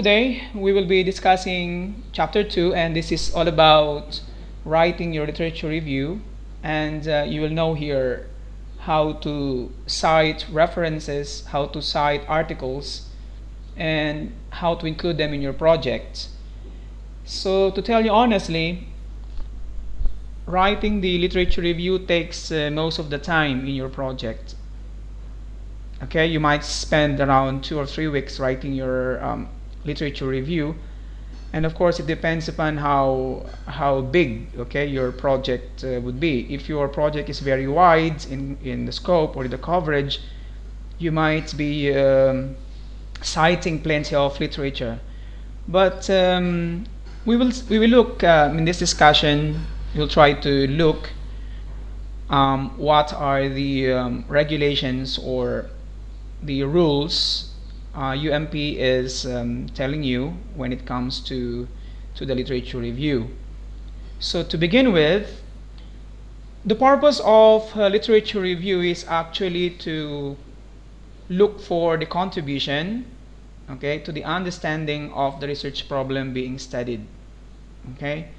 Today we will be discussing chapter 2, and this is all about writing your literature review. And you will know here how to cite references, how to cite articles, and how to include them in your project. So, to tell you honestly, writing the literature review takes most of the time in your project. Okay, you might spend around 2 or 3 weeks writing your literature review, and of course it depends upon how big, okay, your project would be. If your project is very wide in the scope or the coverage, you might be citing plenty of literature. But we will look in this discussion. We'll try to look what are the regulations or the rules UMP is telling you when it comes to the literature review. So to begin with, the purpose of literature review is actually to look for the contribution, okay, to the understanding of the research problem being studied. Okay,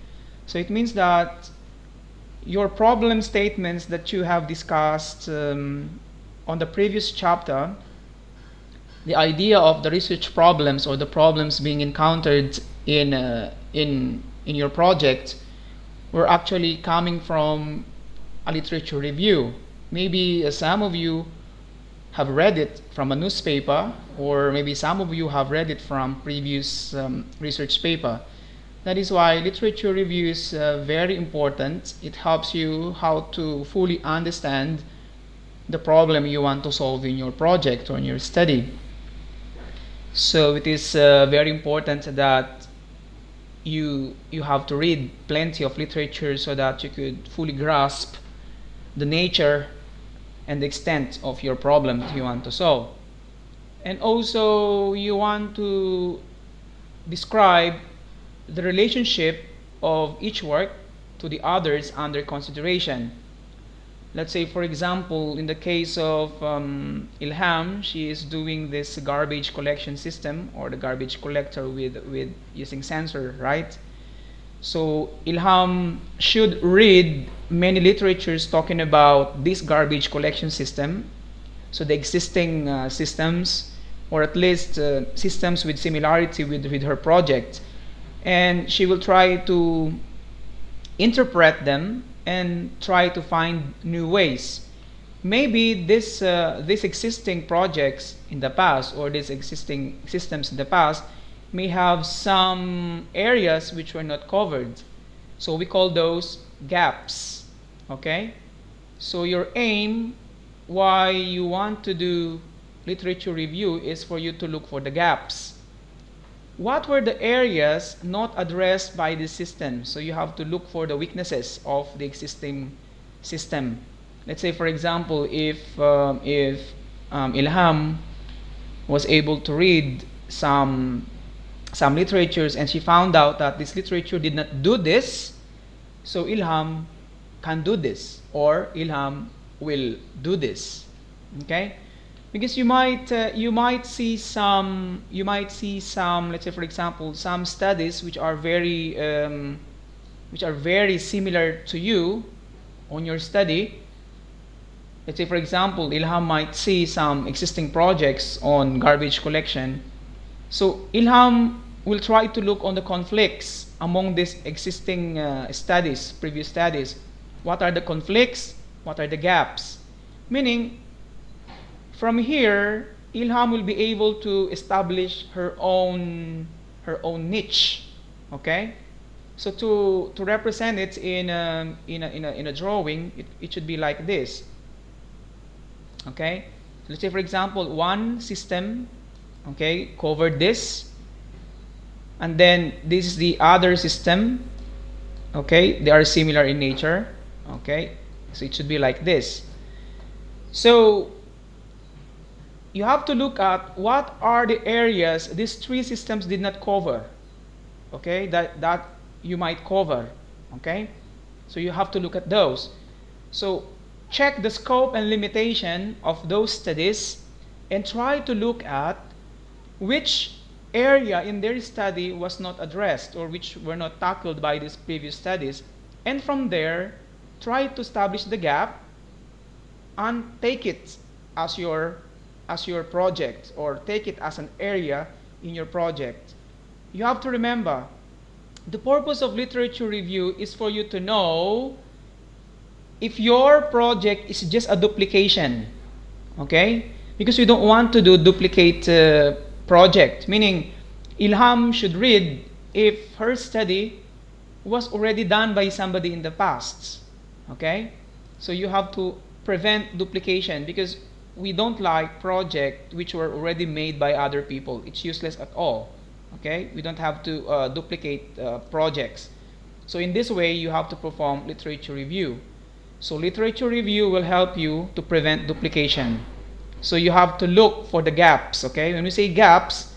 so it means that your problem statements that you have discussed on the previous chapter, the idea of the research problems or the problems being encountered in your project were actually coming from a literature review. Maybe some of you have read it from a newspaper, or maybe some of you have read it from previous research paper. That is why literature review is very important. It helps you how to fully understand the problem you want to solve in your project or in your study. So it is very important that you have to read plenty of literature so that you could fully grasp the nature and the extent of your problem that you want to solve. And also you want to describe the relationship of each work to the others under consideration. Let's say, for example, in the case of Ilham, she is doing this garbage collection system or the garbage collector with using sensor, right? So Ilham should read many literatures talking about this garbage collection system, so the existing systems, or at least systems with similarity with her project, and she will try to interpret them and try to find new ways. Maybe these existing projects in the past or these existing systems in the past may have some areas which were not covered. So we call those gaps. Okay? So your aim, why you want to do literature review, is for you to look for the gaps. What were the areas not addressed by the system? So you have to look for the weaknesses of the existing system. Let's say, for example, if Ilham was able to read some literatures and she found out that this literature did not do this, so Ilham can do this, or Ilham will do this. Okay? Because you might see some, let's say, for example, some studies which are very similar to you on your study. Let's say, for example, Ilham might see some existing projects on garbage collection. So Ilham will try to look on the conflicts among these existing studies, previous studies. What are the conflicts? What are the gaps? Meaning, from here, Ilham will be able to establish her own niche. Okay, so to represent it in a drawing, it should be like this. Okay, so let's say, for example, one system, okay, covered this, and then this is the other system. Okay, they are similar in nature. Okay, so it should be like this. So you have to look at what are the areas these three systems did not cover, okay, that you might cover. Okay, so you have to look at those. So check the scope and limitation of those studies and try to look at which area in their study was not addressed or which were not tackled by these previous studies. And from there, try to establish the gap and take it as your project, or take it as an area in your project. You have to remember, the purpose of literature review is for you to know if your project is just a duplication, okay? Because we don't want to do duplicate project, meaning Ilham should read if her study was already done by somebody in the past, okay? So you have to prevent duplication, because we don't like projects which were already made by other people. It's useless at all, okay? We don't have to duplicate projects. So in this way, you have to perform literature review. So literature review will help you to prevent duplication. So you have to look for the gaps, okay? When we say gaps,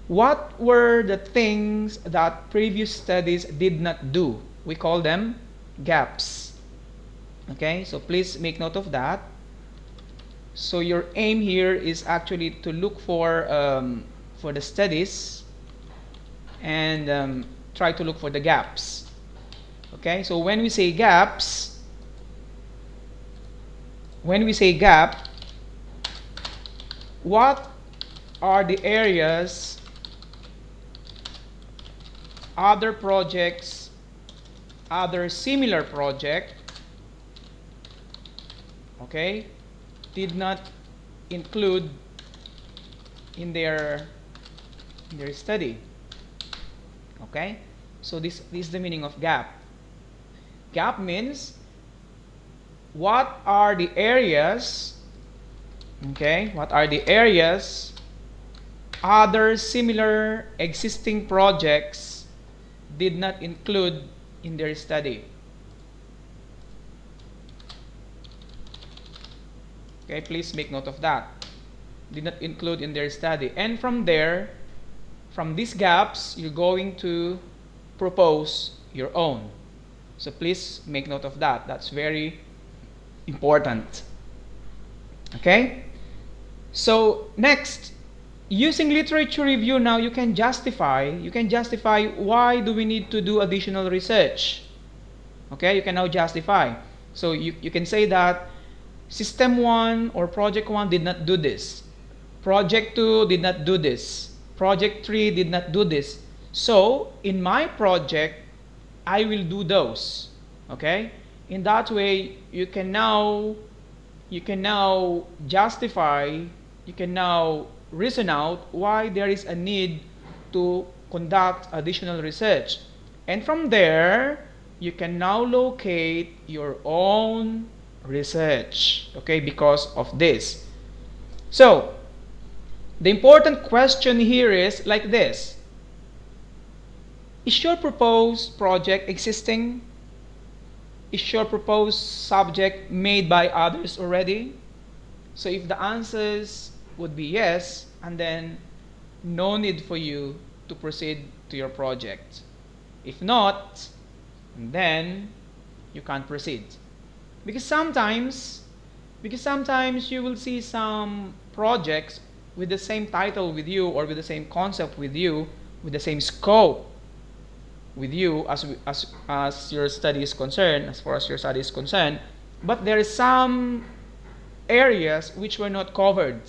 what were the things that previous studies did not do? We call them gaps. Okay, so please make note of that. So your aim here is actually to look for the studies and try to look for the gaps. Okay, so when we say gap, what are the areas other projects, other similar project, okay, did not include in their study? Okay, so this is the meaning of gap. Gap means what are the areas, okay, what are the areas other similar existing projects did not include in their study. Okay, please make note of that. Did not include in their study. And from there, from these gaps, you're going to propose your own. So please make note of that. That's very important. Okay? So next, using literature review now, you can justify why do we need to do additional research. Okay, you can now justify. So you can say that System 1 or Project 1 did not do this. Project 2 did not do this. Project 3 did not do this. So, in my project, I will do those. Okay? In that way, you can now justify, you can now reason out why there is a need to conduct additional research. And from there, you can now locate your own research, okay, because of this. So, the important question here is like this: is your proposed project existing? Is your proposed subject made by others already? So if the answers would be yes, and then no need for you to proceed to your project. If not, then you can't proceed. Because sometimes you will see some projects with the same title with you, or with the same concept with you, with the same scope with you as your study is concerned, as far as your study is concerned, but there is some areas which were not covered.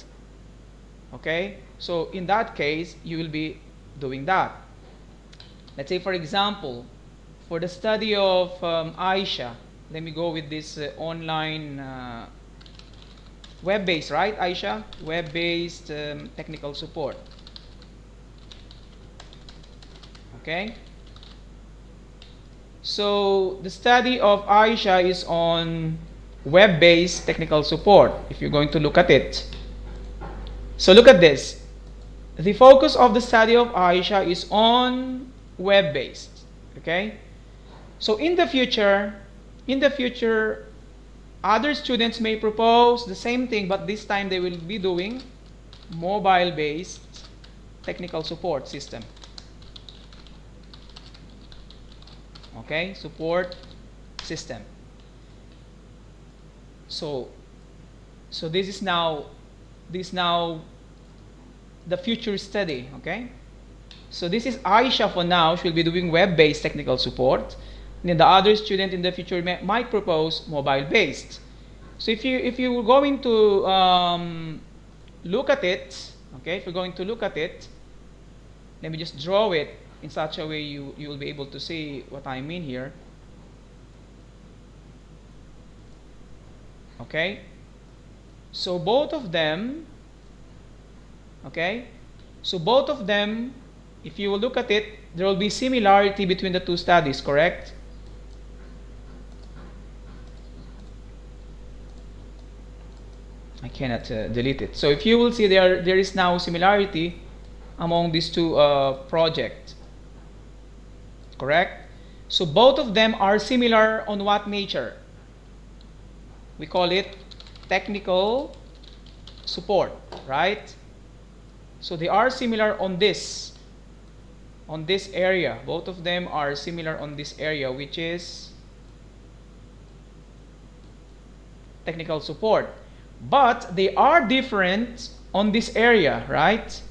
Okay? So in that case, you will be doing that. Let's say, for example, for the study of Aisha, let me go with this online web-based, right, Aisha? Web-based technical support. Okay? So the study of Aisha is on web-based technical support, if you're going to look at it. So look at this. The focus of the study of Aisha is on web-based. Okay? So in the future, other students may propose the same thing, but this time they will be doing mobile-based technical support system. Okay, support system. So this is now the future study. Okay, So this is Aisha for now. She'll be doing web-based technical support. And then the other student in the future might propose mobile-based. So if you were going to look at it, okay, if you're going to look at it, let me just draw it in such a way you will be able to see what I mean here. Okay, so both of them, okay, so both of them, if you will look at it, there will be similarity between the two studies, correct? I cannot delete it. So if you will see there is now similarity among these two projects, correct? So both of them are similar on what nature? We call it technical support, right? So they are similar on this area. Both of them are similar on this area, which is technical support. But they are different on this area, right?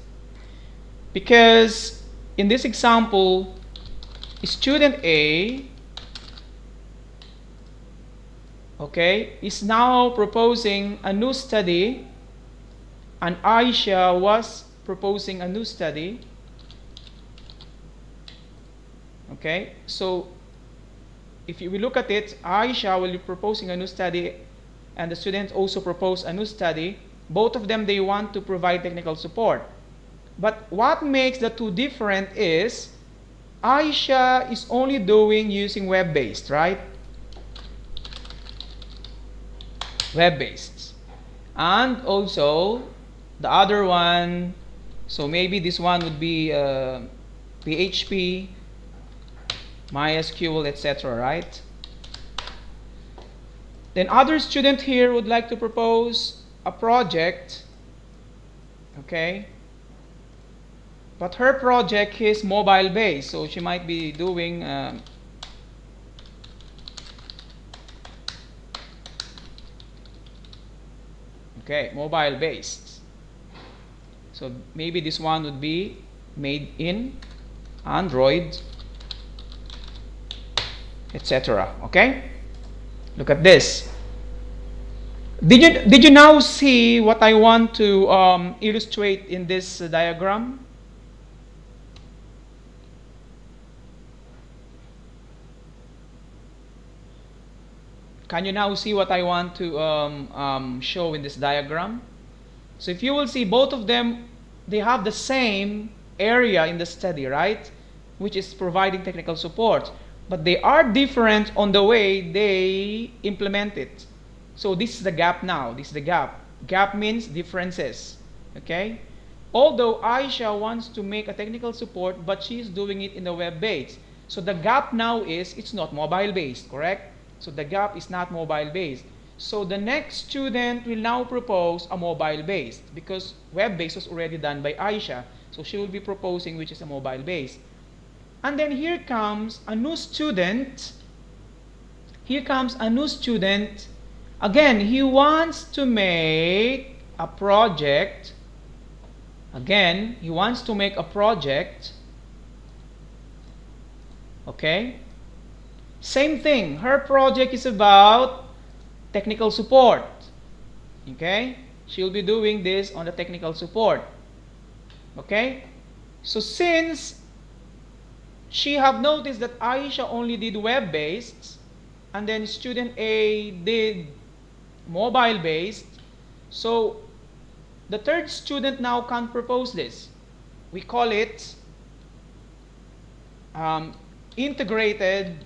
Because in this example, student A, okay, is now proposing a new study, and Aisha was proposing a new study. Okay, so if we look at it, Aisha will be proposing a new study, and the students also propose a new study. Both of them, they want to provide technical support. But what makes the two different is Aisha is only doing using web-based, right? Web-based. And also the other one, so maybe this one would be PHP, MySQL, etc., right? Then other student here would like to propose a project, okay? But her project is mobile-based, so she might be doing okay, mobile-based. So maybe this one would be made in Android, etc. Okay? Look at this. Did you now see what I want to illustrate in this diagram? Can you now see what I want to show in this diagram? So if you will see, both of them, they have the same area in the study, right? Which is providing technical support. But they are different on the way they implement it. So this is the gap now. This is the gap. Gap means differences. Okay? Although Aisha wants to make a technical support, but she's doing it in the web-based. So the gap now is it's not mobile-based, correct? So the gap is not mobile-based. So the next student will now propose a mobile-based because web-based was already done by Aisha. So she will be proposing which is a mobile-based. And then here comes a new student. Here comes a new student. Again, he wants to make a project. Again, he wants to make a project. Okay? Same thing. Her project is about technical support. Okay? She'll be doing this on the technical support. Okay? So since she have noticed that Aisha only did web-based, and then student A did mobile-based, so the third student now can propose this. We call it integrated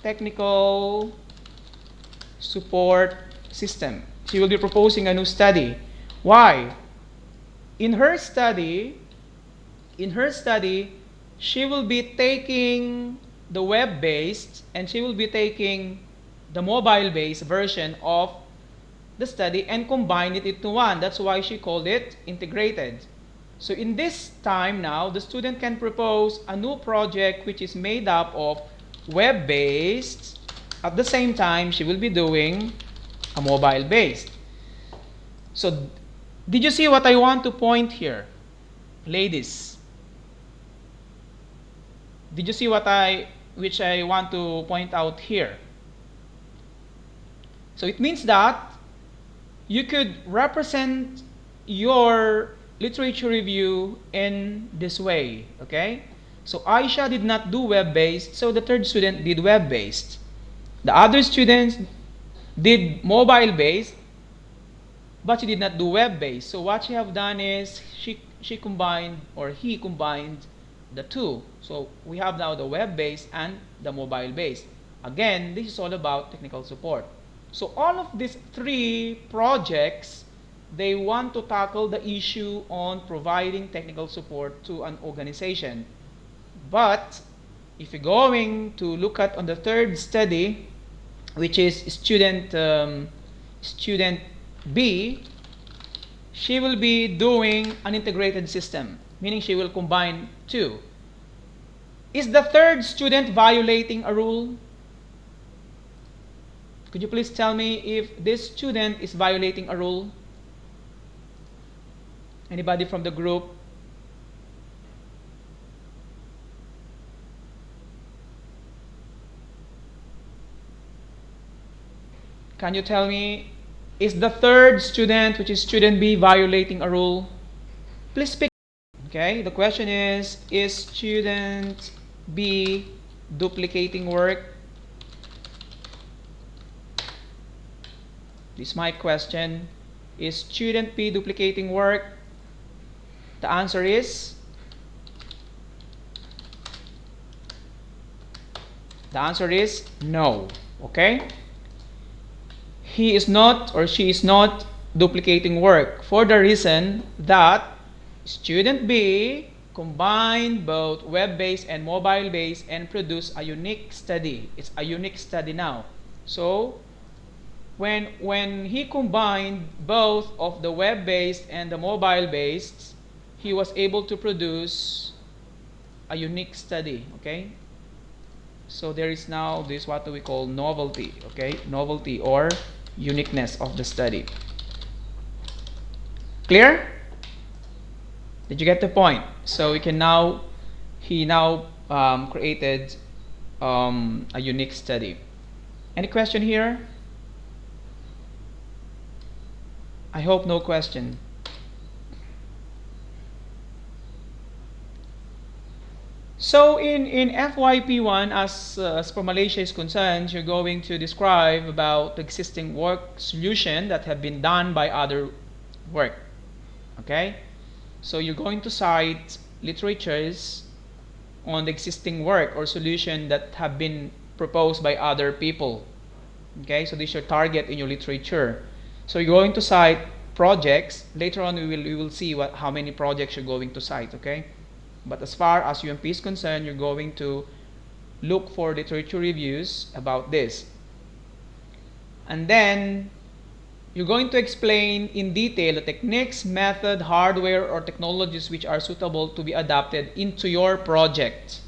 technical support system. She will be proposing a new study. Why? In her study, she will be taking the web-based and she will be taking the mobile-based version of the study and combine it into one. That's why she called it integrated. So in this time now, the student can propose a new project which is made up of web-based. At the same time, she will be doing a mobile-based. So Did you see what I want to point here? Ladies, did you see which I want to point out here? So it means that you could represent your literature review in this way, okay? So Aisha did not do web-based, so the third student did web-based. The other students did mobile-based, but she did not do web-based. So what she have done is she combined, or he combined, the two. So we have now the web-based and the mobile-based. Again, this is all about technical support. So all of these three projects, they want to tackle the issue on providing technical support to an organization. But if you're going to look at on the third study, which is student B, she will be doing an integrated system, meaning she will combine two. Is the third student violating a rule? Could you please tell me if this student is violating a rule? Anybody from the group? Can you tell me, is the third student, which is student B, violating a rule? Please speak. Okay, the question is student B duplicating work? This is my question. Is student B duplicating work? The answer is? The answer is no. Okay? He is not, or she is not, duplicating work for the reason that student B combined both web-based and mobile-based and produced a unique study. It's a unique study now. So when he combined both of the web-based and the mobile-based, he was able to produce a unique study. Okay? So there is now this what we call novelty. Okay? Novelty or uniqueness of the study. Clear? Did you get the point? So we can now, he now created a unique study. Any question here? I hope no question. So in FYP1, as for Malaysia is concerned, you're going to describe about the existing work solution that have been done by other work. Okay? So you're going to cite literatures on the existing work or solution that have been proposed by other people. Okay? So this is your target in your literature. So you're going to cite projects. Later on we will see how many projects you're going to cite. Okay? But as far as UMP is concerned, you're going to look for literature reviews about this. And then you're going to explain in detail the techniques, method, hardware, or technologies which are suitable to be adapted into your project.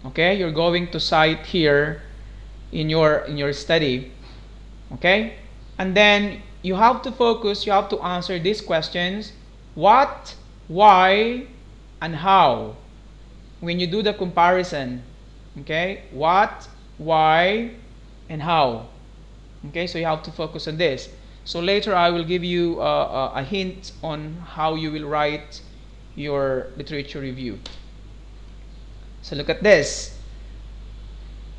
Okay? You're going to cite here in your study. Okay? And then you have to focus, you have to answer these questions. What, why, and how when you do the comparison. Okay? What, why, and how. Okay? So you have to focus on this. So later I will give you a hint on how you will write your literature review. So look at this.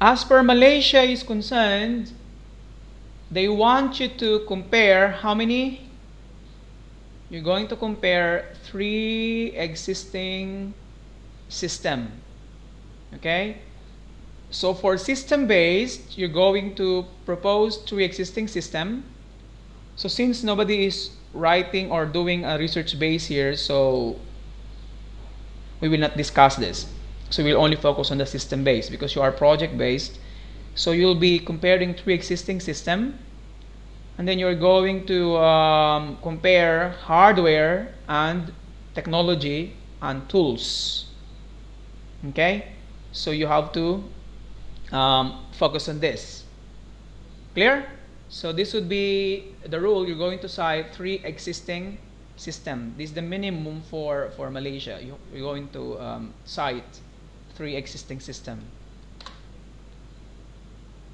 As per Malaysia is concerned, they want you to compare how many? You're going to compare 3 existing system. Okay? So for system-based, you're going to propose 3 existing system. So since nobody is writing or doing a research base here, so we will not discuss this. So we'll only focus on the system base because you are project based. So you'll be comparing 3 existing system, and then you're going to compare hardware and technology and tools. Okay? So you have to focus on this. Clear? So this would be the rule. You're going to cite 3 existing system. This is the minimum for Malaysia. You're going to cite 3 existing systems.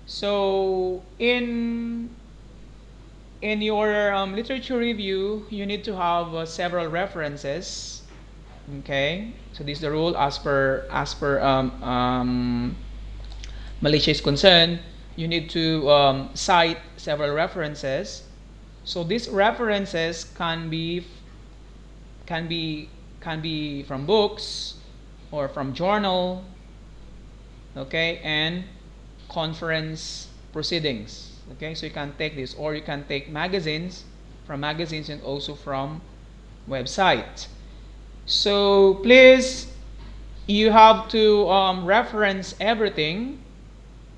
So in your literature review, you need to have several references. Okay, so this is the rule as per Malaysia is concerned. You need to cite several references. So these references can be from books or from journal, okay, and conference proceedings. Okay, so you can take this, or you can take magazines, from magazines, and also from website. So please, you have to reference everything.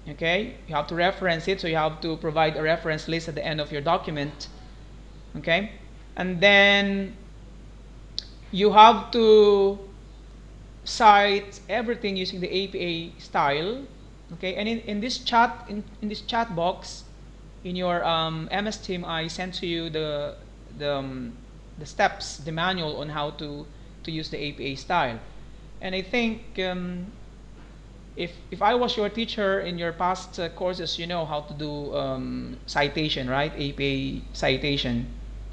Okay, you have to reference it, so you have to provide a reference list at the end of your document. Okay, and then you have to cite everything using the APA style. Okay, and in this chat box in your MS Team, I sent to you the steps, the manual on how to use the APA style. And I think if I was your teacher in your past courses, you know how to do citation, right? APA citation.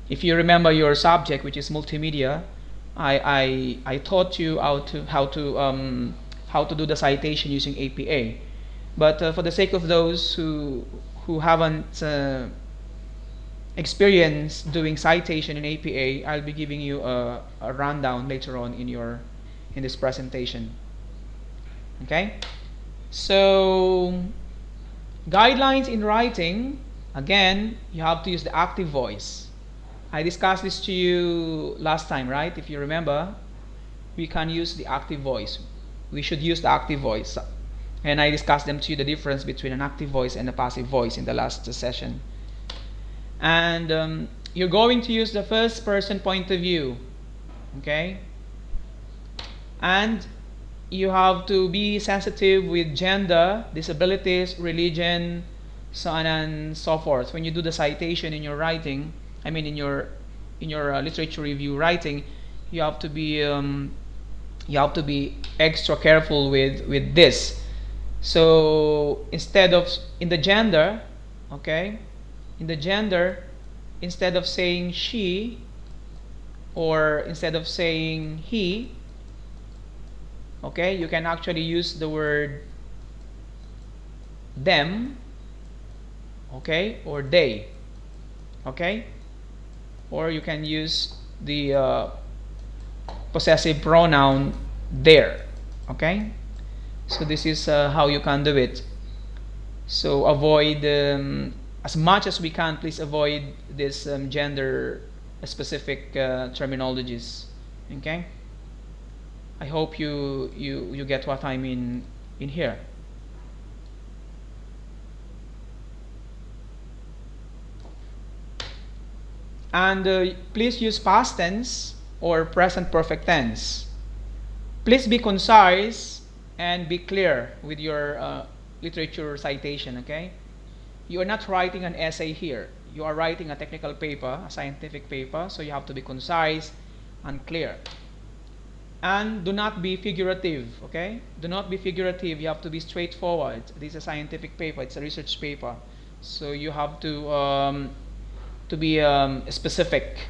If you remember your subject, which is multimedia, I taught you how to do the citation using APA. But for the sake of those who haven't experienced doing citation in APA, I'll be giving you a rundown later on in this presentation. Okay, so guidelines in writing. Again, you have to use the active voice. I discussed this to you last time, right? If you remember, we can use the active voice. We should use the active voice. And I discussed them to you, the difference between an active voice and a passive voice in the last session. And you're going to use the first person point of view. Okay? And you have to be sensitive with gender, disabilities, religion, so on and so forth. When you do the citation in your writing, I mean in your literature review writing, you have to be extra careful with this. So instead of in the gender, okay, instead of saying she, or instead of saying he, okay, you can actually use the word them, okay, or they, okay, or you can use the possessive pronoun there. Okay, so this is how you can do it. So avoid as much as we can, please avoid this gender specific terminologies. Okay, I hope you get what I mean in here. And please use past tense or present perfect tense. Please be concise and be clear with your literature citation, okay? You are not writing an essay here. You are writing a technical paper, a scientific paper, so you have to be concise and clear. And do not be figurative, okay? Do not be figurative. You have to be straightforward. This is a scientific paper. It's a research paper. So you have to be specific.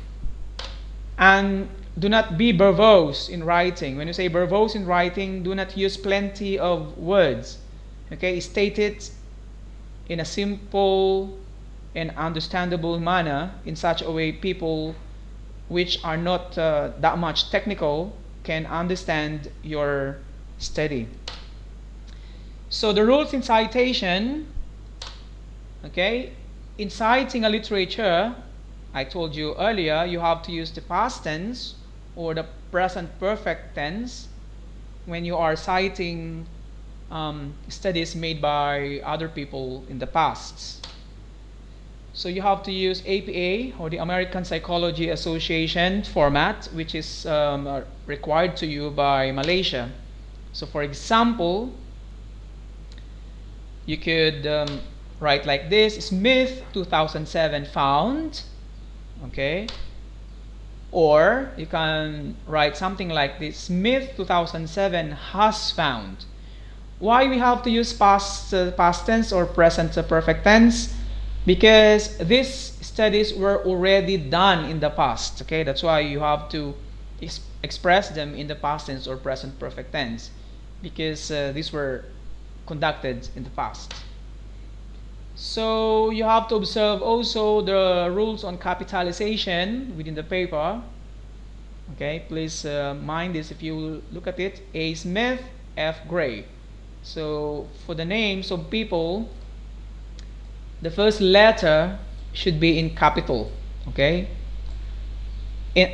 And do not be verbose in writing. When you say verbose in writing, do not use plenty of words. Okay, state it in a simple and understandable manner, in such a way people which are not that much technical can understand your study. So the rules in citation, okay, in citing a literature, I told you earlier, you have to use the past tense or the present perfect tense when you are citing studies made by other people in the past. So you have to use APA, or the American Psychology Association format, which is required to you by Malaysia. So for example, you could write like this: Smith 2007 found, okay, Or you can write something like this: Smith 2007 has found. Why we have to use past tense or present perfect tense? Because these studies were already done in the past. Okay, that's why you have to express them in the past tense or present perfect tense, because these were conducted in the past. So you have to observe also the rules on capitalization within the paper. Okay, please mind this if you look at it. A. Smith, F. Gray. So for the names of people, the first letter should be in capital. Okay.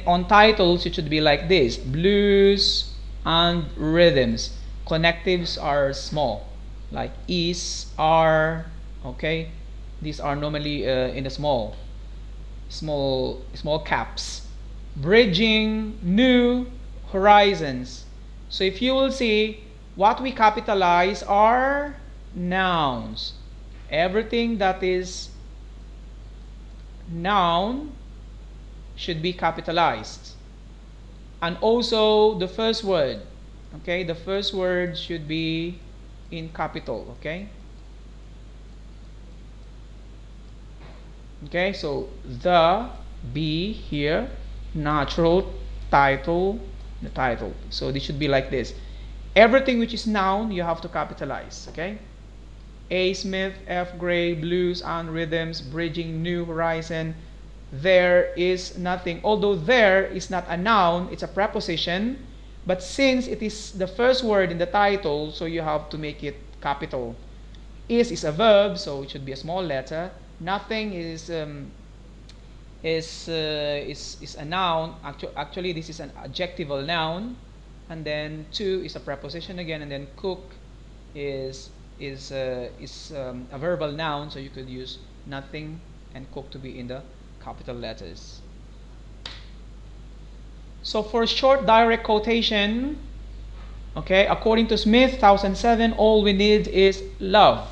On titles, it should be like this: blues and rhythms. Connectives are small, like is, are. Okay, these are normally in the small caps. Bridging new horizons. So if you will see, what we capitalize are nouns. Everything that is noun should be capitalized. And also the first word. Okay, the first word should be in capital. Okay. Okay, so the, be here, natural, title, the title. So this should be like this. Everything which is noun, you have to capitalize. Okay. A. Smith, F. Gray, blues and rhythms, bridging new horizon. There is nothing. Although there is not a noun, it's a preposition. But since it is the first word in the title, so you have to make it capital. Is a verb, so it should be a small letter. Nothing is a noun. Actually, this is an adjectival noun, and then to is a preposition again, and then cook is a verbal noun. So you could use nothing and cook to be in the capital letters. So for short direct quotation, okay, according to Smith 2007, all we need is love.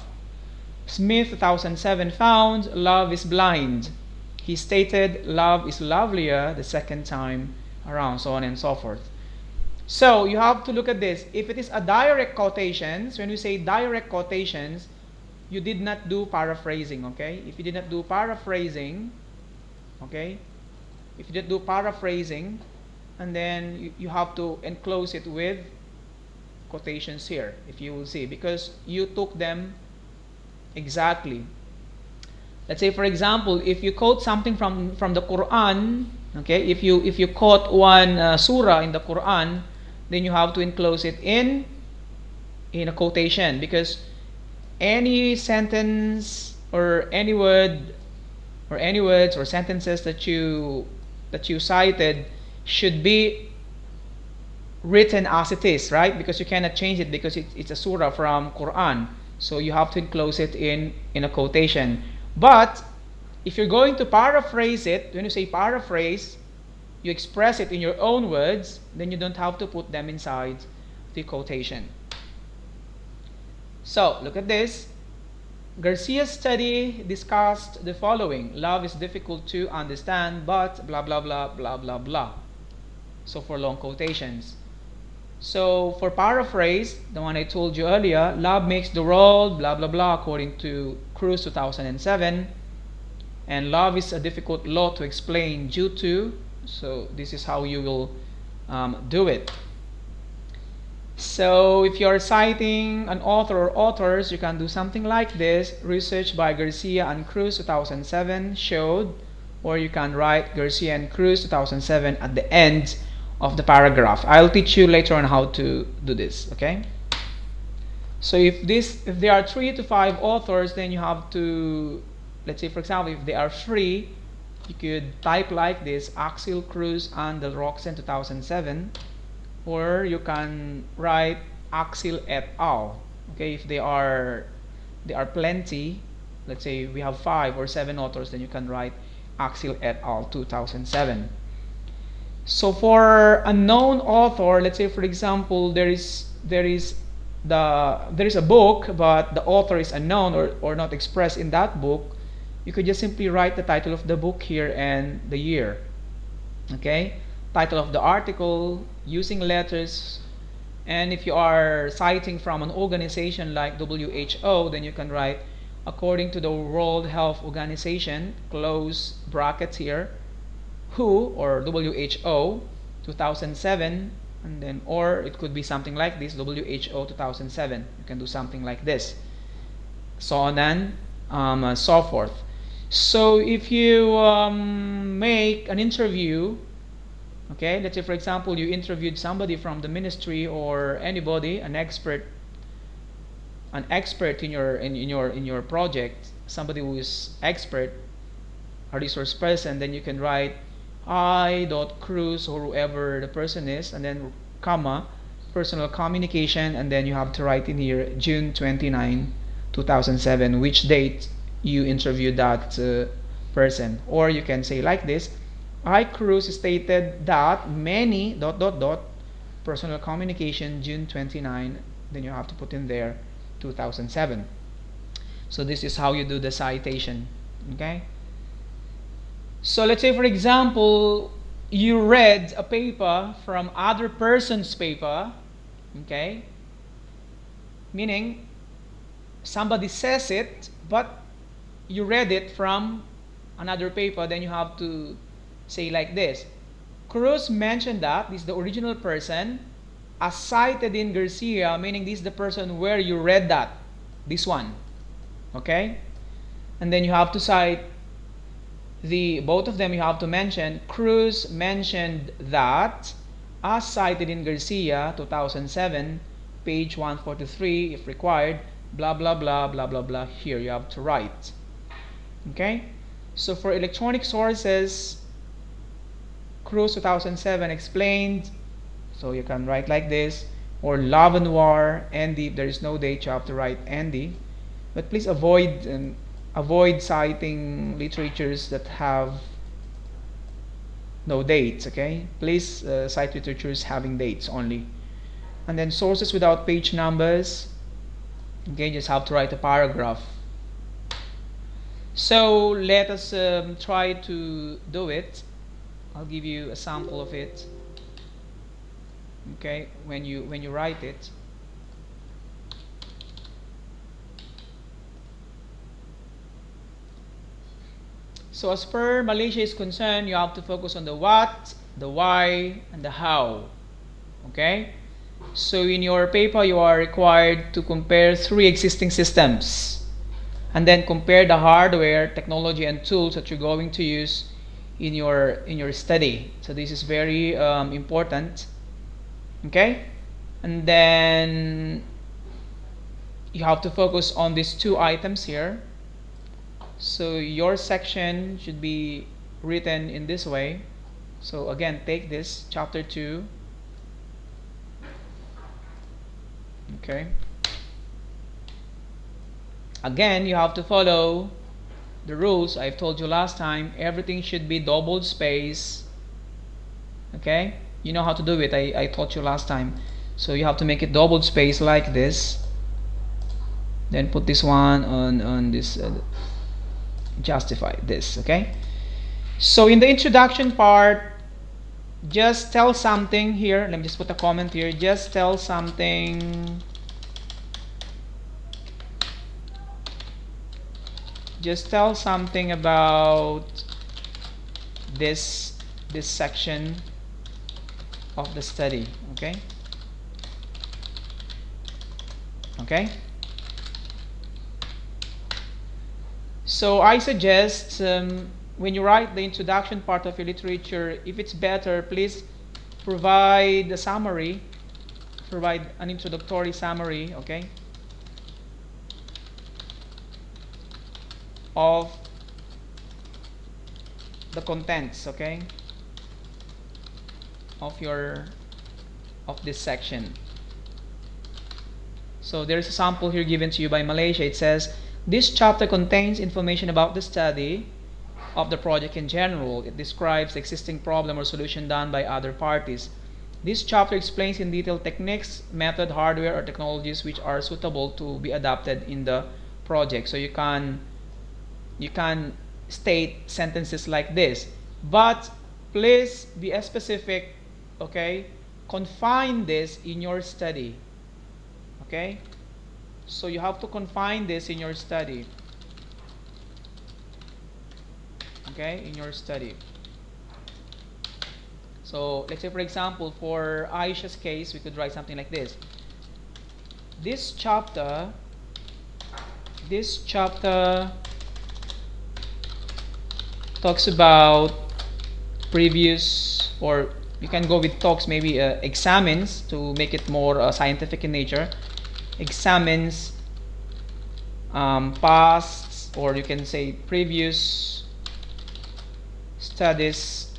Smith 2007 found love is blind. He stated love is lovelier the second time around, so on and so forth. So you have to look at this. If it is a direct quotations, when we say direct quotations, you did not do paraphrasing, okay? If you did not do paraphrasing, okay? If you did do paraphrasing, and then you have to enclose it with quotations here, if you will see, because you took them exactly. Let's say, for example, if you quote something from the Quran, okay, if you quote one surah in the Quran, then you have to enclose it in a quotation, because any sentence or any word or any words or sentences that you cited should be written as it is, right? Because you cannot change it, because it's a surah from Quran. So you have to enclose it in a quotation. But if you're going to paraphrase it, when you say paraphrase, you express it in your own words, then you don't have to put them inside the quotation. So look at this. Garcia's study discussed the following: love is difficult to understand, but blah blah blah blah blah blah. So for long quotations. So for paraphrase, the one I told you earlier, love makes the world blah blah blah according to Cruz 2007, and love is a difficult law to explain due to. So this is how you will do it. So if you are citing an author or authors, you can do something like this: research by Garcia and Cruz 2007 showed, or you can write Garcia and Cruz 2007 at the end of the paragraph. I'll teach you later on how to do this, okay? So if there are 3 to 5 authors, then you have to, let's say for example, if they are 3, you could type like this: Axel, Cruz and Del Roxen 2007, or you can write Axel et al. Okay, if there are plenty, let's say we have 5 or 7 authors, then you can write Axel et al. 2007. So for a known author, let's say for example, there is a book, but the author is unknown or not expressed in that book, you could just simply write the title of the book here and the year. Okay, title of the article, using letters, and if you are citing from an organization like WHO, then you can write according to the World Health Organization, close brackets here, WHO or WHO 2007, and then, or it could be something like this, WHO 2007. You can do something like this, so on and so forth. So if you make an interview, okay, let's say for example you interviewed somebody from the ministry or anybody, an expert in your project, somebody who is expert, a resource person, then you can write Cruz or whoever the person is, and then comma, personal communication, and then you have to write in here June 29, 2007, which date you interviewed that person. Or you can say like this: Cruz stated that many dot dot dot personal communication June 29, then you have to put in there 2007. So this is how you do the citation. Okay, so let's say for example you read a paper from other person's paper, okay, meaning somebody says it but you read it from another paper, then you have to say like this: Cruz mentioned that this is the original person, as cited in Garcia, meaning this is the person where you read that, this one, okay, and then you have to cite the both of them. You have to mention Cruz mentioned that as cited in Garcia 2007, page 143, if required, blah blah blah blah blah blah. Here you have to write. Okay, so for electronic sources, Cruz 2007 explained, so you can write like this. Or Love and War, Andy, if there is no date, you have to write Andy. But please avoid citing literatures that have no dates. Okay, please cite literatures having dates only. And then sources without page numbers, okay, just have to write a paragraph. So let us try to do it. I'll give you a sample of it. Okay, when you write it. So as per Malaysia is concerned, you have to focus on the what, the why, and the how. Okay? So in your paper, you are required to compare 3 existing systems. And then compare the hardware, technology, and tools that you're going to use in your study. So this is very important. Okay? And then you have to focus on these 2 items here. So your section should be written in this way. So again, take this, chapter 2. Okay. Again, you have to follow the rules I've told you last time. Everything should be double space. Okay? You know how to do it. I taught you last time. So you have to make it double space like this. Then put this one on this, justify this. Okay? So in the introduction part, just tell something here. Let me just put a comment here. Just tell something. Just tell something about this section of the study. Okay? Okay? So I suggest when you write the introduction part of your literature, if it's better, please provide a summary, provide an introductory summary, okay, of the contents, okay, of this section. So there is a sample here given to you by Malaysia. It says, this chapter contains information about the study of the project in general. It describes the existing problem or solution done by other parties. This chapter explains in detail techniques, method, hardware, or technologies which are suitable to be adapted in the project. So you can state sentences like this. But please be specific, okay? Confine this in your study, okay? So you have to confine this in your study, okay? In your study. So let's say, for example, for Aisha's case, we could write something like this. This chapter talks about previous, or you can go with talks, maybe examines, to make it more scientific in nature. Examines past, or you can say previous studies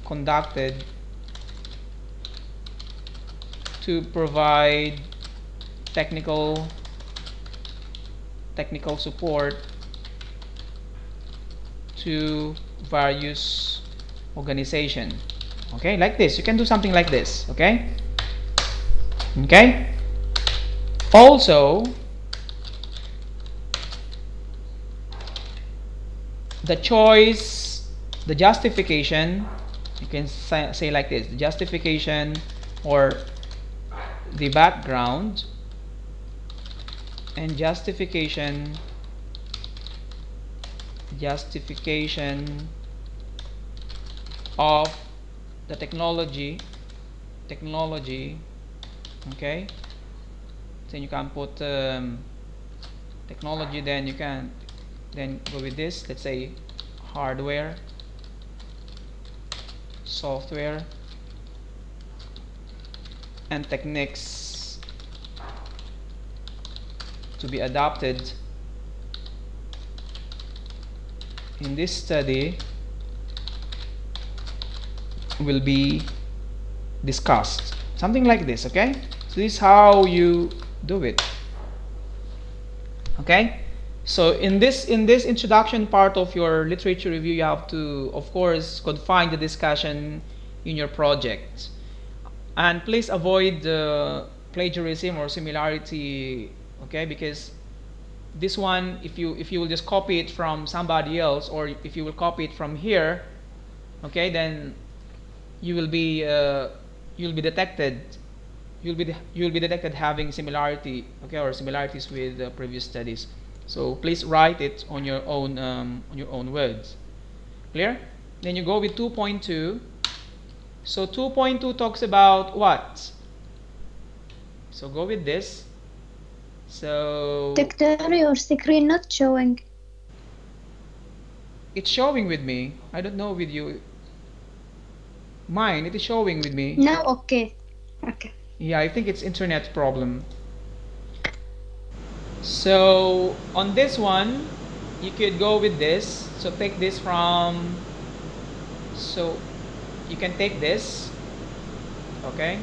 conducted to provide technical support to various organization. Okay, like this. You can do something like this. Okay. Okay. Also, the choice, the justification, you can say like this: the justification or the background and justification of the technology, okay? So you can put technology, then you can then go with this, let's say hardware, software, and techniques to be adopted in this study will be discussed. Something like this, okay? So this is how you do it. Okay? So in this introduction part of your literature review, you have to, of course, confine the discussion in your project. And please avoid plagiarism or similarity, okay? Because this one, if you will just copy it from somebody else, or if you will copy it from here, okay, then you will be detected. You'll be detected having similarity, okay, or similarities with previous studies. So please write it on your own words. Clear? Then you go with 2.2. So 2.2 talks about what? So go with this. So Doctor, your screen not showing. it's showing with me. I don't know with you. Mine, it is showing with me. Now okay. Okay. Yeah, I think it's internet problem. So on this one, you could go with this. So take this from, so you can take this, okay?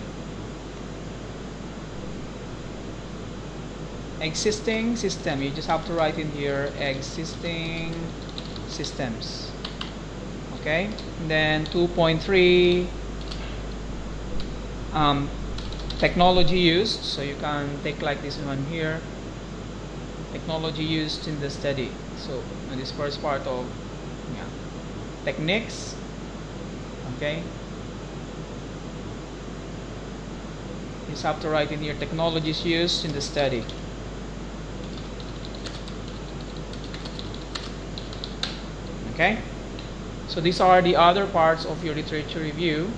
Existing system, you just have to write in here existing systems, okay? And then 2.3, technology used, so you can take like this one here, technology used in the study. So in this first part of, yeah, techniques, okay, you just have to write in here technologies used in the study. Okay, so these are the other parts of your literature review.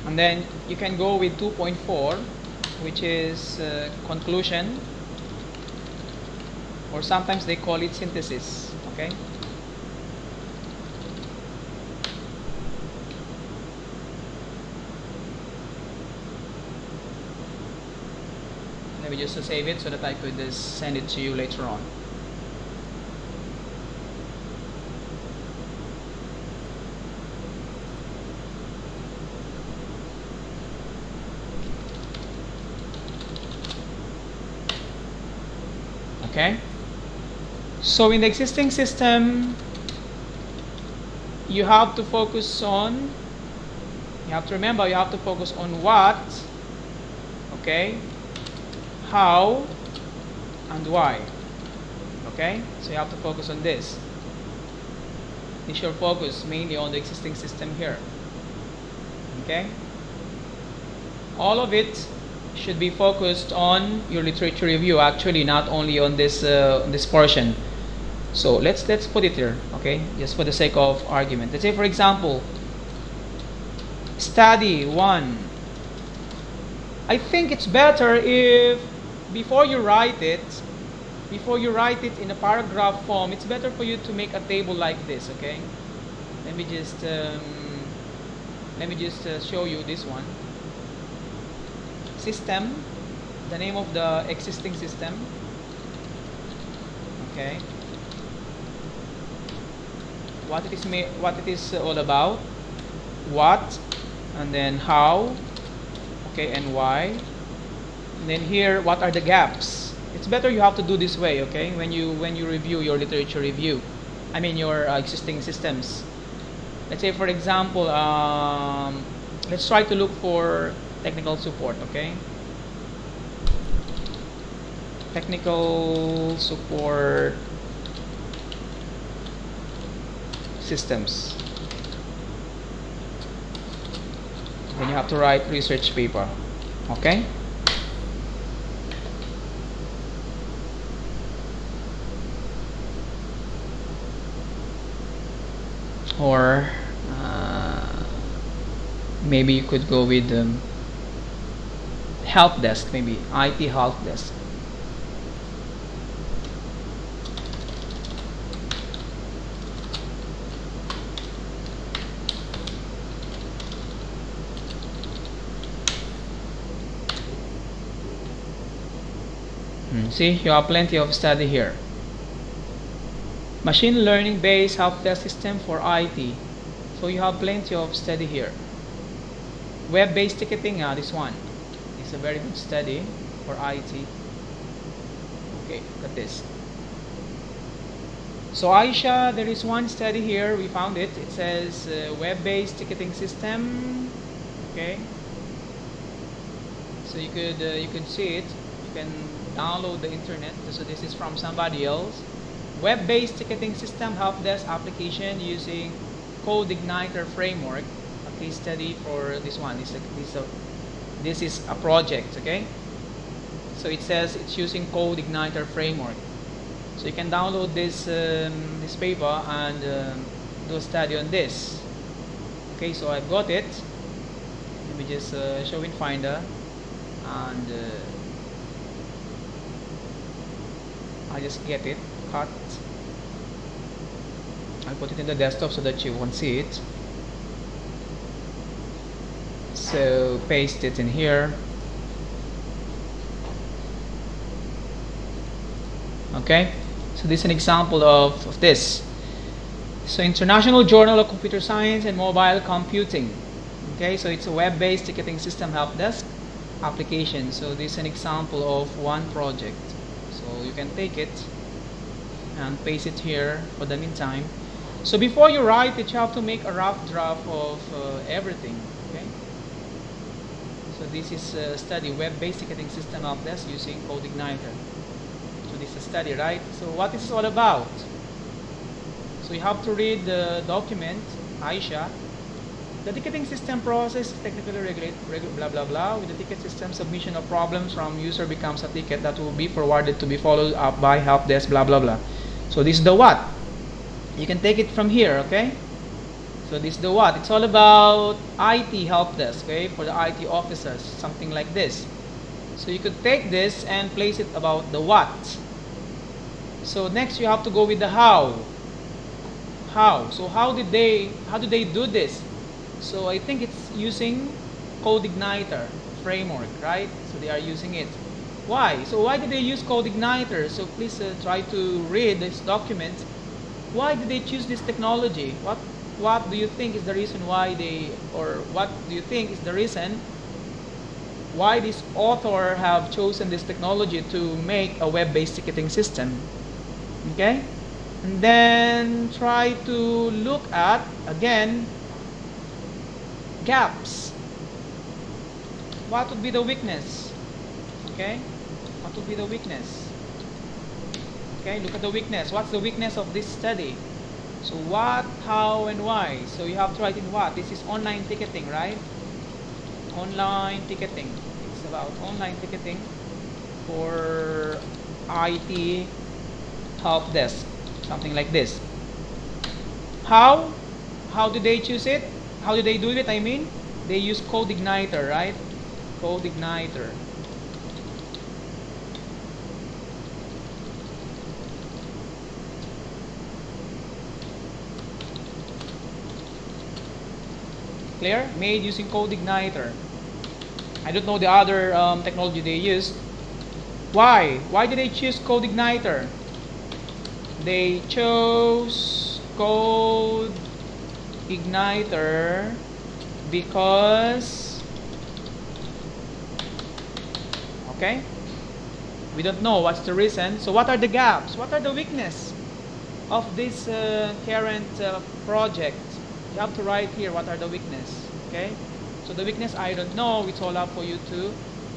And then you can go with 2.4, which is conclusion, or sometimes they call it synthesis. Okay. Let me just save it so that I could send it to you later on. Okay. So in the existing system, you have to focus on have to remember, you have to focus on what, okay, how, and why. Okay, so you have to focus on this. You should focus mainly on the existing system here. Okay, all of it should be focused on your literature review, actually, not only on this portion. So let's put it here, okay, just for the sake of argument. Let's say, for example, study 1. I think it's better if before you write it in a paragraph form, it's better for you to make a table like this. Okay, let me just show you this one. System, the name of the existing system. Okay, what it is all about, what, and then how, okay, and why, and then here, what are the gaps. It's better you have to do this way, okay, when you review your literature review, I mean your existing systems. Let's say, for example, let's try to look for technical support. Okay, technical support systems. Then you have to write research paper. Okay, or maybe you could go with help desk, maybe IT help desk. See, you have plenty of study here. Machine learning based help desk system for IT. So you have plenty of study here. Web-based ticketing, this one is a very good study for IT. Okay, look at this. So Aisha, there is one study here, we found it. It says web-based ticketing system. Okay, so you could see it. You can download the internet. So this is from somebody else. Web-based ticketing system help desk application using CodeIgniter framework. A case study for this one. This is a project. Okay, so it says it's using CodeIgniter framework. So you can download this this paper and do a study on this. Okay, so I've got it. Let me just show in Finder, and I just get it, cut. I'll put it in the desktop so that you won't see it. So paste it in here. Okay, so this is an example of this. So International Journal of Computer Science and Mobile Computing. Okay, so it's a web-based ticketing system help desk application. So this is an example of one project. So you can take it and paste it here for the meantime. So before you write it, you have to make a rough draft of everything. Okay, so this is a study, web-based ticketing system help desk using CodeIgniter. So this is a study, right? So what is this all about? So you have to read the document, Aisha. The ticketing system process technically regulate blah blah blah. With the ticket system, submission of problems from user becomes a ticket that will be forwarded to be followed up by help desk blah blah blah. So this is the what. You can take it from here, okay? So this is the what. It's all about IT help desk, okay, for the IT officers, something like this. So you could take this and place it about the what. So next you have to go with the how. How? So how do they do this? So I think it's using CodeIgniter framework, right? So they are using it. Why? So why did they use CodeIgniter? So please try to read this document. Why did they choose this technology? What do you think is the reason why what do you think is the reason why this author have chosen this technology to make a web-based ticketing system? Okay? And then try to look at, again, gaps. What would be the weakness? Okay, what would be the weakness? Okay, look at the weakness. What's the weakness of this study? So what, how, and why? So you have to write in what? This is online ticketing, right? Online ticketing. It's about online ticketing for IT help desk, something like this. How? How do they choose it? How do they do it? I mean, they use code igniter, right? Code igniter. Clear? Made using code igniter. I don't know the other technology they use. Why? Why did they choose code igniter? They chose code igniter because, okay, we don't know what's the reason. So what are the gaps? What are the weakness of this current project? You have to write here what are the weakness. Okay, so the weakness I don't know. It's all up for you to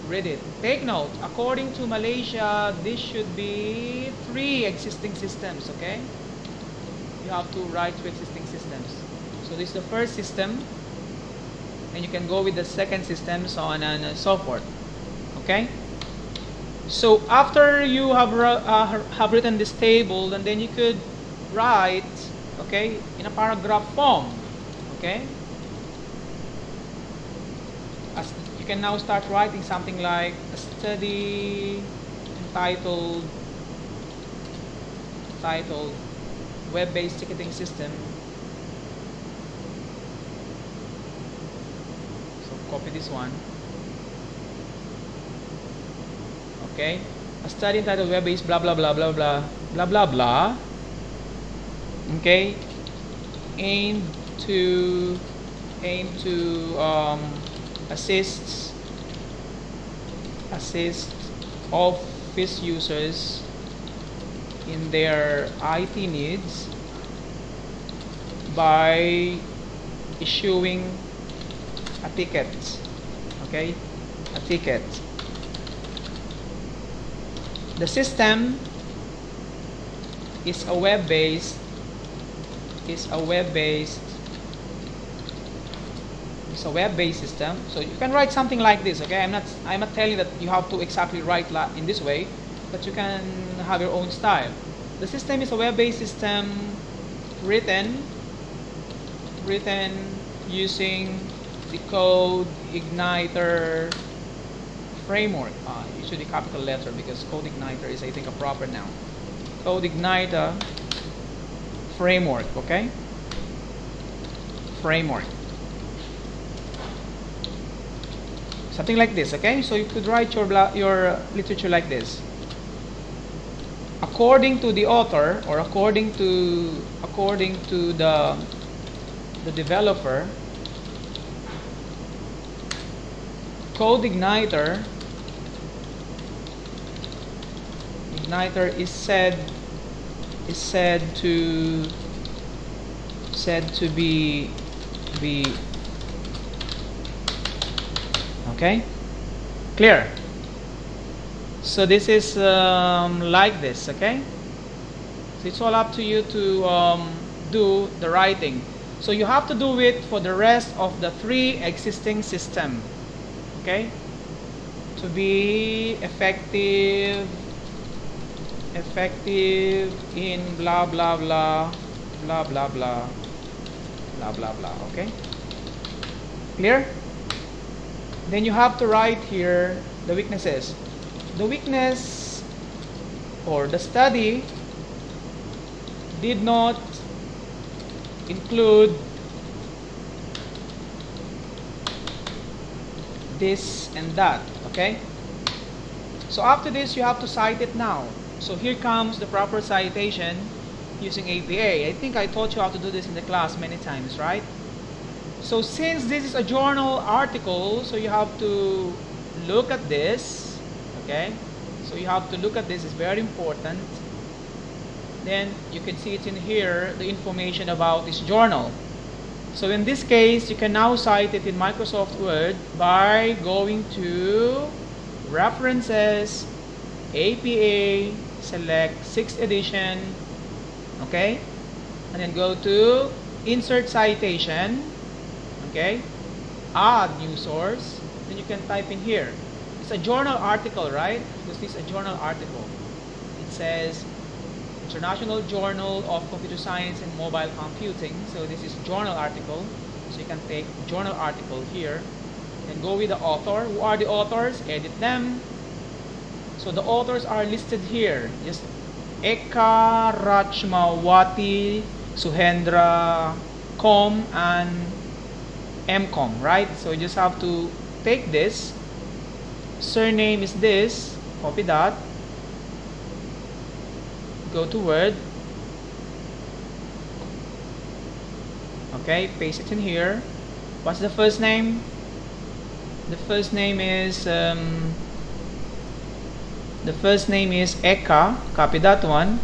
read it. Take note, according to Malaysia, this should be 3 existing systems. Okay, you have to write 3 existing systems. So this is the first system, and you can go with the second system, so on and so forth. Okay, so after you have written this table, and then you could write, okay, in a paragraph form. Okay, as you can now start writing something like a study entitled web-based ticketing system. So copy this one. Okay, a study entitled web-based blah blah blah blah blah blah blah blah. Okay, aim to assist office users in their IT needs by issuing a ticket. Okay, a ticket. The system is a web-based system. So you can write something like this. Okay, I'm not telling that you have to exactly write in this way, but you can have your own style. The system is a web-based system written using the code igniter framework. Usually capital letter, because code igniter is, I think, a proper noun. Code igniter framework. Okay, framework, something like this. Okay, so you could write your literature like this. According to the author, or according to the developer, code igniter is said to be okay, clear? So this is like this. Okay, so it's all up to you to do the writing. So you have to do it for the rest of the 3 existing system. Okay, to be effective in blah blah blah blah blah blah blah blah blah. Okay, clear? Then you have to write here the weaknesses. The weakness, or the study, did not include this and that. Okay, so after this you have to cite it now. So here comes the proper citation using APA. I think I taught you how to do this in the class many times, right? So since this is a journal article, so you have to look at this. Okay, so you have to look at this, it's very important. Then you can see it in here, the information about this journal. So in this case, you can now cite it in Microsoft Word by going to References, APA, select 6th edition, okay? And then go to Insert Citation, okay? Add new source, then you can type in here. It's a journal article, right? Because this is a journal article. It says International Journal of Computer Science and Mobile Computing. So this is journal article. So you can take journal article here and go with the author. Who are the authors? Edit them. So the authors are listed here. Just Eka, Rachmawati, Suhendra, Com, and MCom, right? So you just have to take this. Surname is this. Copy that. Go to Word. Okay, paste it in here. What's the first name? The first name is Eka. Copy that one.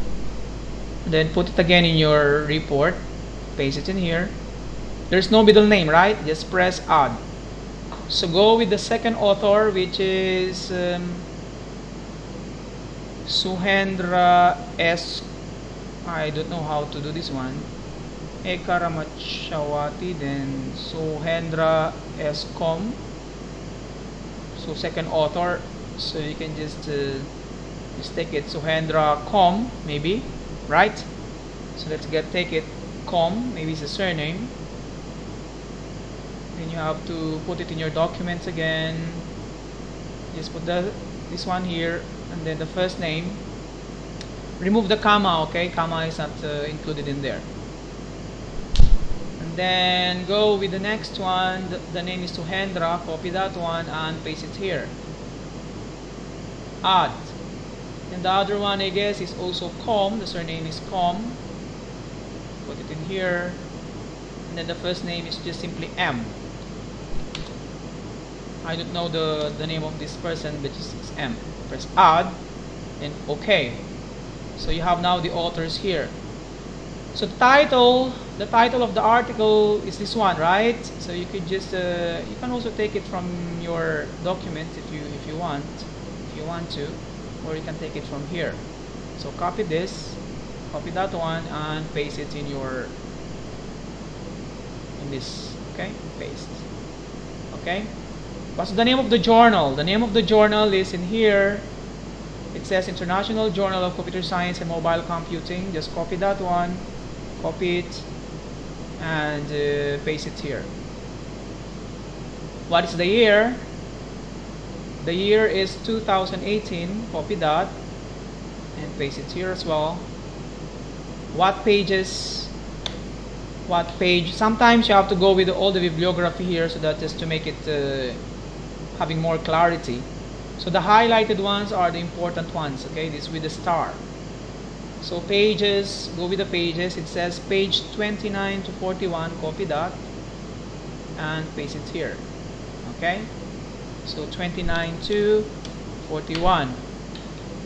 Then put it again in your report. Paste it in here. There's no middle name, right? Just press Add. So go with the second author, which is Suhendra S. I don't know how to do this one. Eka Ramachawati, then Suhendra S. Com. So second author. So you can just take it Suhendra Com, maybe, right? So let's take it Com. Maybe it's a surname. Then you have to put it in your documents again. Just put this one here, and then the first name. Remove the comma, okay? Comma is not included in there. And then go with the next one. The name is Suhendra. Copy that one and paste it here. Add. And the other one, I guess, is also Com. The surname is Com. Put it in here. And then the first name is just simply M. I don't know the name of this person, but it's M. Press Add and OK. So you have now the authors here. So the title of the article is this one, right? So you could just you can also take it from your document if you want to, or you can take it from here. So copy this, copy that one, and paste it in this. Okay, paste. Okay. What's the name of the journal? The name of the journal is in here. It says International Journal of Computer Science and Mobile Computing. Just copy that one, copy it, and paste it here. What is the year? The year is 2018. Copy that and paste it here as well. What pages? What page? Sometimes you have to go with all the bibliography here, so that just to make it having more clarity. So the highlighted ones are the important ones, okay? This with the star. So pages, go with the pages. It says page 29 to 41. Copy that and paste it here. Okay? So 29 to 41.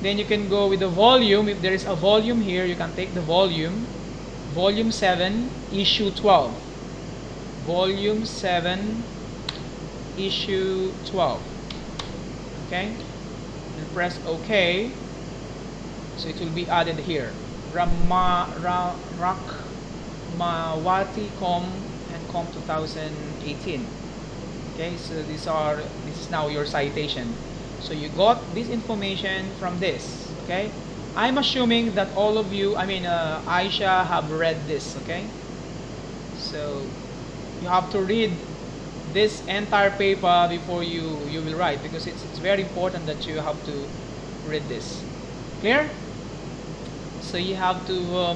Then you can go with the volume. If there is a volume here, you can take the volume. Volume 7, issue 12. Volume 7, issue 12. Okay? And press OK. So it will be added here. Rakmawati Com and Com 2018. Okay, so this is now your citation. So you got this information from this. Okay, I'm assuming that all of you, Aisha, have read this. Okay, so you have to read this entire paper before you will write, because it's very important that you have to read this. Clear? So you have to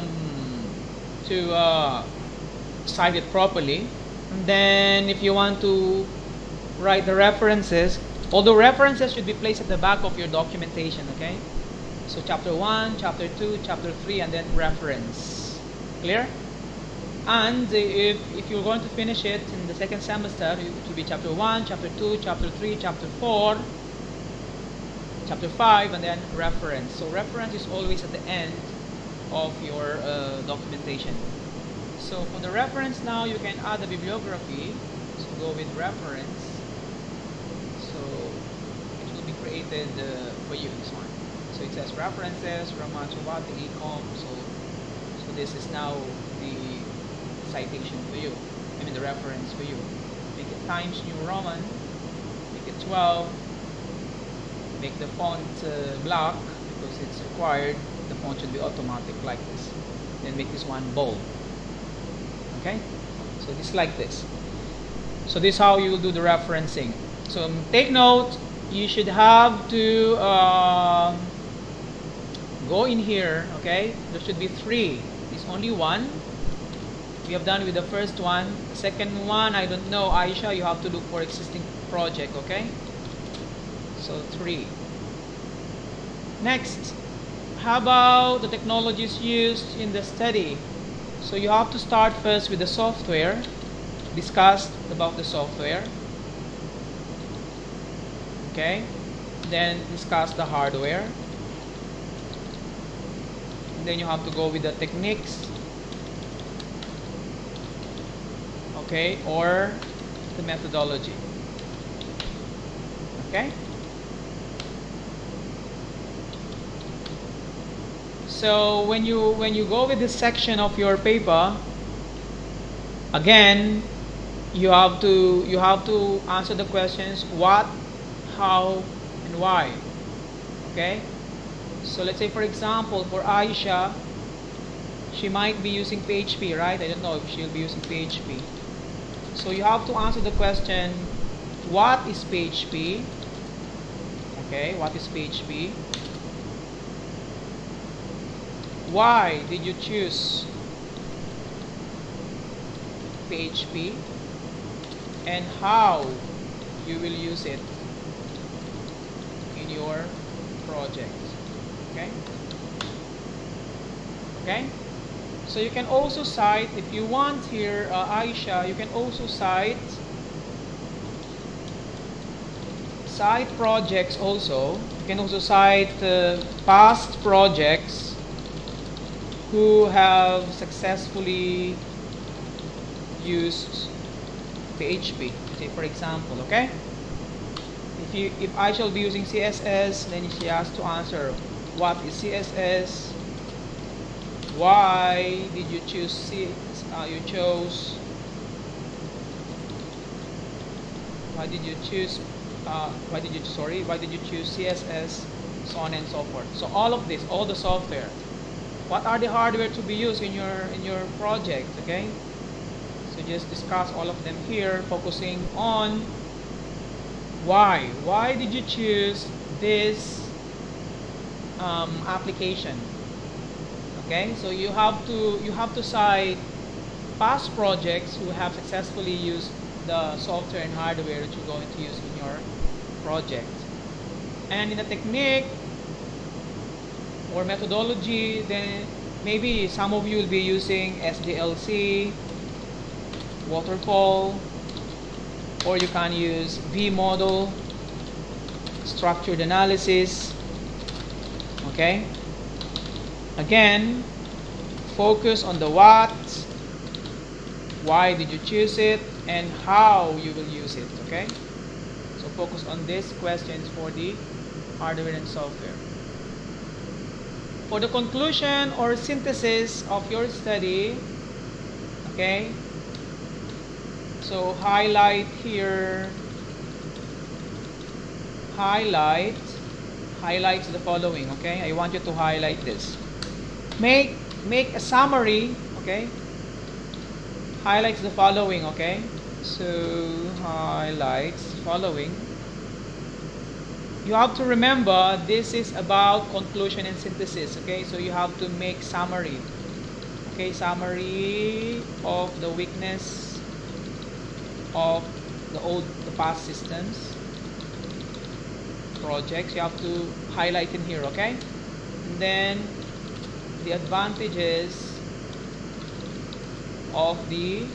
cite it properly, and then if you want to write the references, all the references should be placed at the back of your documentation. Okay, so chapter 1, chapter 2, chapter 3, and then reference. Clear? And if you're going to finish it in the second semester, it will be chapter 1, chapter 2, chapter 3, chapter 4, chapter 5, and then reference. So reference is always at the end of your documentation. So for the reference now, you can add a bibliography. So go with reference. So it will be created for you, this one. So it says references from Chobati Ecom. So this is now the citation for you. I mean the reference for you. Make it Times New Roman. Make it 12. Make the font black because it's required. The font should be automatic like this. Then make this one bold. Okay, so this like this. So this is how you will do the referencing. So take note, you should have to go in here. Okay, there should be 3. There's only 1. We have done with the first one. The second one, I don't know, Aisha, you have to look for existing project. Okay, so 3. Next, how about the technologies used in the study? So you have to start first with the software, discuss about the software, okay, then discuss the hardware, and then you have to go with the techniques, okay, or the methodology, okay. So when you go with this section of your paper, again, you have to answer the questions what, how, and why. Okay. So let's say for example for Aisha, she might be using PHP, right? I don't know if she'll be using PHP. So you have to answer the question, what is PHP? Okay, what is PHP? Why did you choose PHP? And how you will use it in your project. Okay? Okay? So you can also cite, if you want here, Aisha, you can also cite projects also. You can also cite past projects who have successfully used PHP. Say for example, okay? If I shall be using CSS, then she has to answer what is CSS, why did you choose why did you choose CSS, so on and so forth. So all of this, all the software, what are the hardware to be used in your project, okay? So just discuss all of them here, focusing on why did you choose this application. Okay, so you have to cite past projects who have successfully used the software and hardware that you're going to use in your project. And in the technique or methodology, then maybe some of you will be using SDLC, waterfall, or you can use V model, structured analysis. Okay, again, focus on the what, why did you choose it, and how you will use it. Okay, so focus on these questions for the hardware and software. For the conclusion or synthesis of your study, okay, so highlight here, highlights the following. Okay, I want you to highlight this. Make a summary. Okay, highlights the following. Okay, so highlights following. You have to remember this is about conclusion and synthesis. Okay, so you have to make summary. Okay, summary of the weakness of the past systems projects. You have to highlight in here. Okay, and then the advantages of the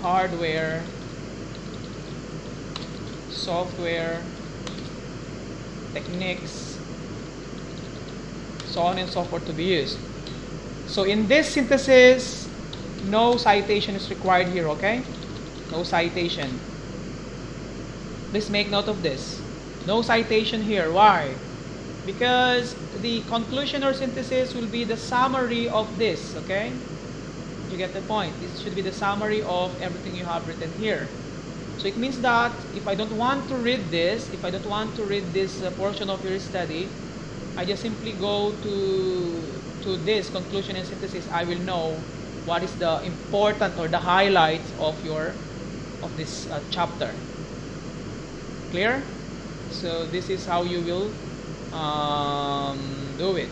hardware, software, techniques, so on and so forth to be used. So in this synthesis, no citation is required here, okay? No citation. Please make note of this. No citation here. Why? Because the conclusion or synthesis will be the summary of this, okay? You get the point. This should be the summary of everything you have written here. So it means that if I don't want to read this, portion of your study, I just simply go to this conclusion and synthesis. I will know what is the important or the highlights of this chapter. Clear? So this is how you will do it.